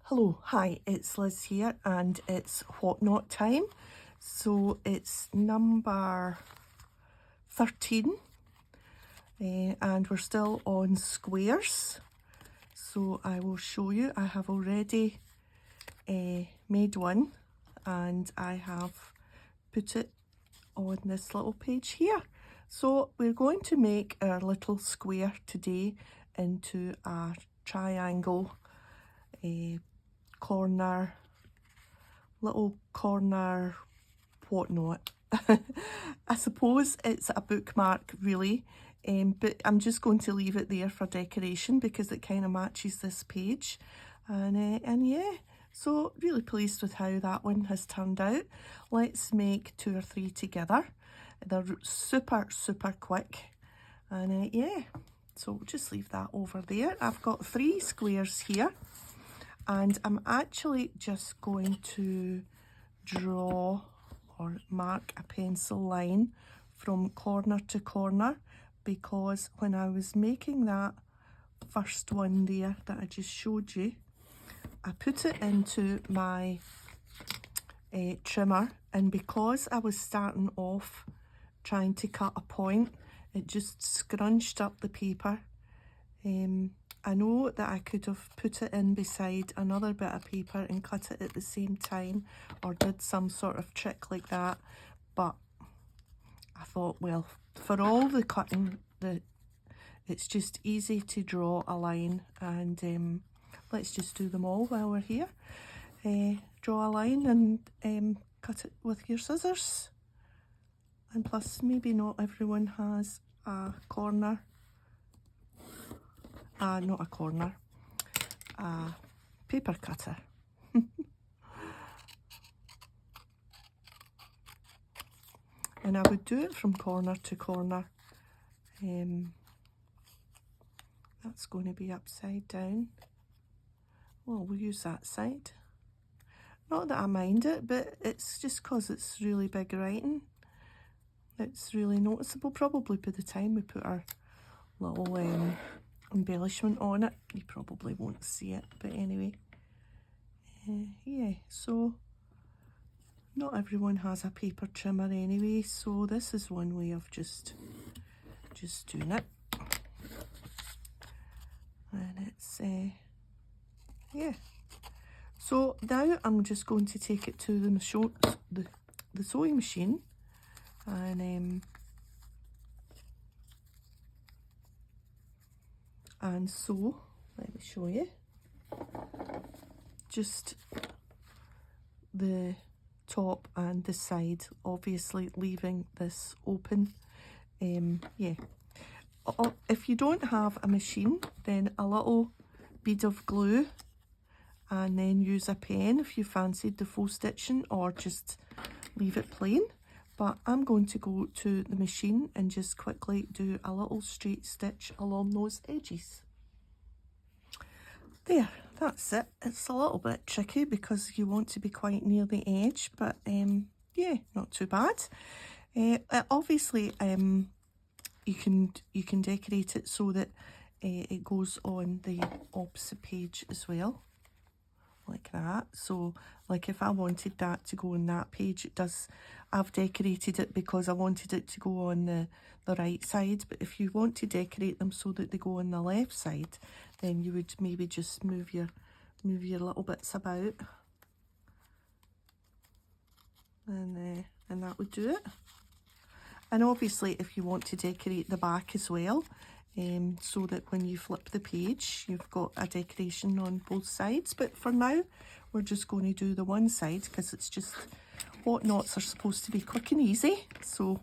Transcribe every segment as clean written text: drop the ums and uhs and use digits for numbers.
Hello, hi, it's Liz here and it's WhatNot time. So it's number 13 and we're still on squares. So I will show you. I have already made one and I have put it on this little page here. So we're going to make our little square today into a triangle little corner whatnot. I suppose it's a bookmark really, but I'm just going to leave it there for decoration because it kind of matches this page. And yeah, so really pleased with how that one has turned out. Let's make 2 or 3 together. They're super quick, and yeah, so we'll just leave that over there. I've got 3 squares here. And I'm actually just going to draw or mark a pencil line from corner to corner, because when I was making that first one there that I just showed you, I put it into my trimmer, and because I was starting off trying to cut a point, it just scrunched up the paper. I know that I could have put it in beside another bit of paper and cut it at the same time, or did some sort of trick like that, but I thought, well, for all the cutting, it's just easy to draw a line, and let's just do them all while we're here. Draw a line and cut it with your scissors, and plus maybe not everyone has a corner. Not a corner, a paper cutter. And I would do it from corner to corner. That's going to be upside down. Well, we'll use that side. Not that I mind it, but it's just because it's really big writing. It's really noticeable, probably by the time we put our little embellishment on it. You probably won't see it, but anyway, yeah, so not everyone has a paper trimmer anyway, so this is one way of just doing it. And it's yeah, so now I'm just going to take it to the sewing machine, and sew. Let me show you. Just the top and the side, obviously leaving this open. Yeah, if you don't have a machine, then a little bead of glue, and then use a pen if you fancied the faux stitching, or just leave it plain. But I'm going to go to the machine and just quickly do a little straight stitch along those edges. There, that's it. It's a little bit tricky because you want to be quite near the edge, but yeah, not too bad. Obviously, you can decorate it so that it goes on the opposite page as well, like that. So like if I wanted that to go on that page, it does. I've decorated it because I wanted it to go on the right side, but if you want to decorate them so that they go on the left side, then you would maybe just move your little bits about, and that would do it. And obviously if you want to decorate the back as well, so that when you flip the page you've got a decoration on both sides, but for now we're just going to do the one side because it's just WhatNots are supposed to be quick and easy, so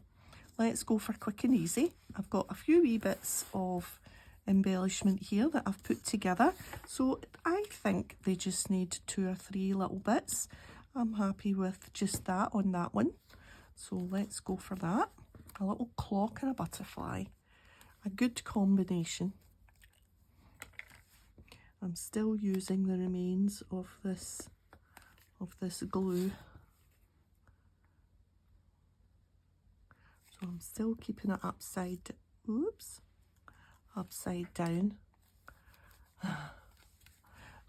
let's go for quick and easy. I've got a few wee bits of embellishment here that I've put together, so I think they just need 2 or 3 little bits. I'm happy with just that on that one, so let's go for that. A little clock and a butterfly, a good combination. I'm still using the remains of this glue, so I'm still keeping it upside down.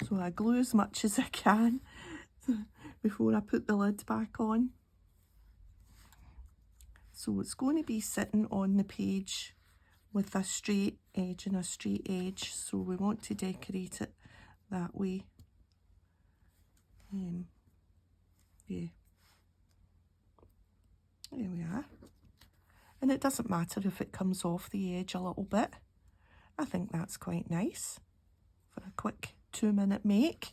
So I glue as much as I can before I put the lid back on. So it's going to be sitting on the page with a straight edge and a straight edge, so we want to decorate it that way. Yeah, there we are. And it doesn't matter if it comes off the edge a little bit. I think that's quite nice for a quick 2-minute make.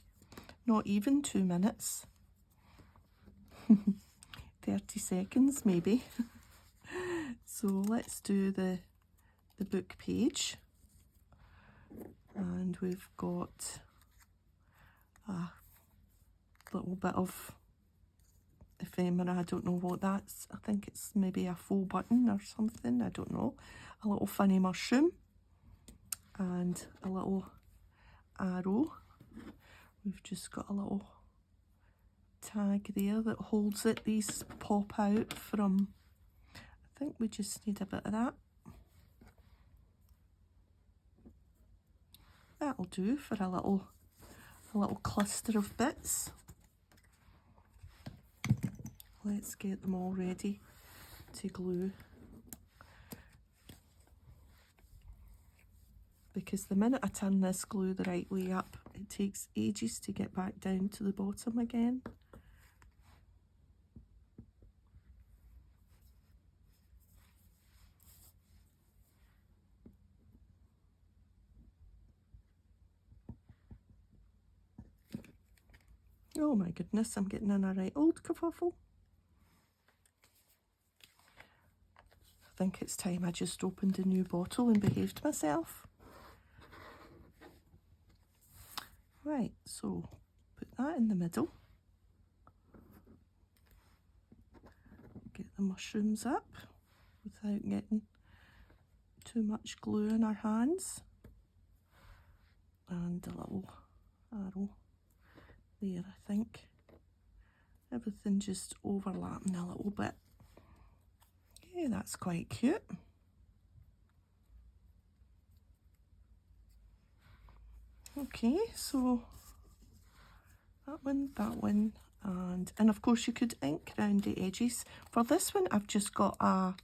Not even 2 minutes. 30 seconds maybe. So let's do the book page. And we've got a little bit of ephemera. I don't know what that's. I think it's maybe a faux button or something. I don't know. A little funny mushroom and a little arrow. We've just got a little tag there that holds it. These pop out from, I think we just need a bit of that. That'll do for a little cluster of bits. Let's get them all ready to glue. Because the minute I turn this glue the right way up, it takes ages to get back down to the bottom again. Oh my goodness, I'm getting in a right old kerfuffle. I think it's time I just opened a new bottle and behaved myself. Right, so put that in the middle. Get the mushrooms up without getting too much glue in our hands. And a little arrow there, I think. Everything just overlapping a little bit. Yeah, that's quite cute. Okay, so that one, and of course you could ink around the edges. For this one, I've just got a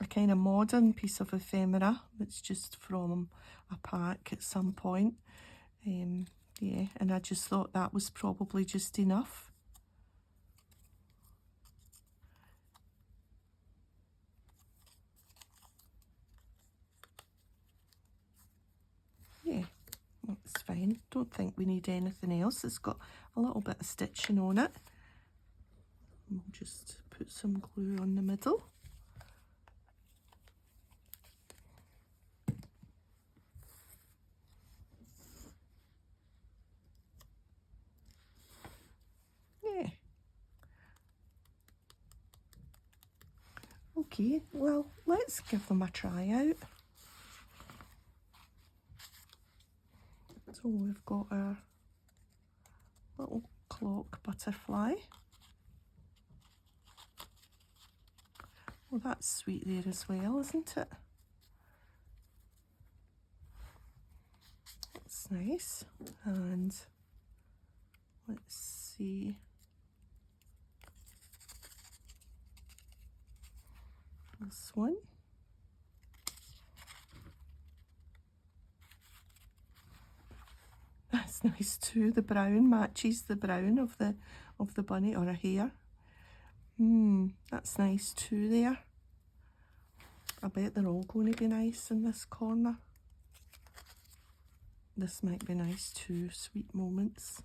kind of modern piece of ephemera that's just from a pack at some point. Yeah, and I just thought that was probably just enough. Yeah, that's fine. Don't think we need anything else. It's got a little bit of stitching on it. We'll just put some glue on the middle. Yeah. Okay, well, let's give them a try out. So we've got our little clock butterfly. Well, that's sweet there as well, isn't it? That's nice. And let's see. This one. That's nice too. The brown matches the brown of the bunny or a hare. That's nice too there. I bet they're all going to be nice in this corner. This might be nice too, sweet moments.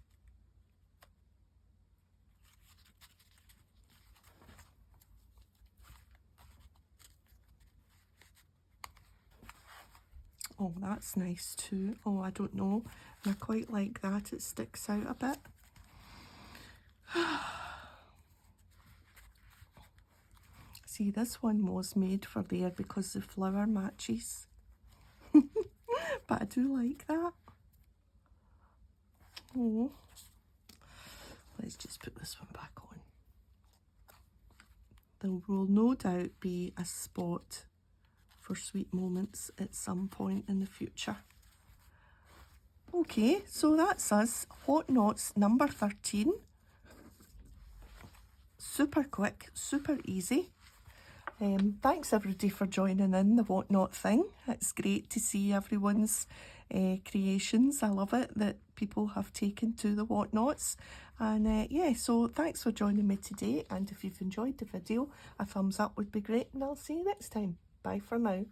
Oh, that's nice too. Oh, I don't know. I quite like that. It sticks out a bit. See, this one was made for there because the flower matches. But I do like that. Oh. Let's just put this one back on. There will no doubt be a spot for sweet moments at some point in the future. Okay, so that's us. WhatNot's number 13. Super quick, super easy. Thanks everybody for joining in the WhatNot thing. It's great to see everyone's creations. I love it that people have taken to the WhatNots. And yeah, so thanks for joining me today. And if you've enjoyed the video, a thumbs up would be great. And I'll see you next time. Bye for now.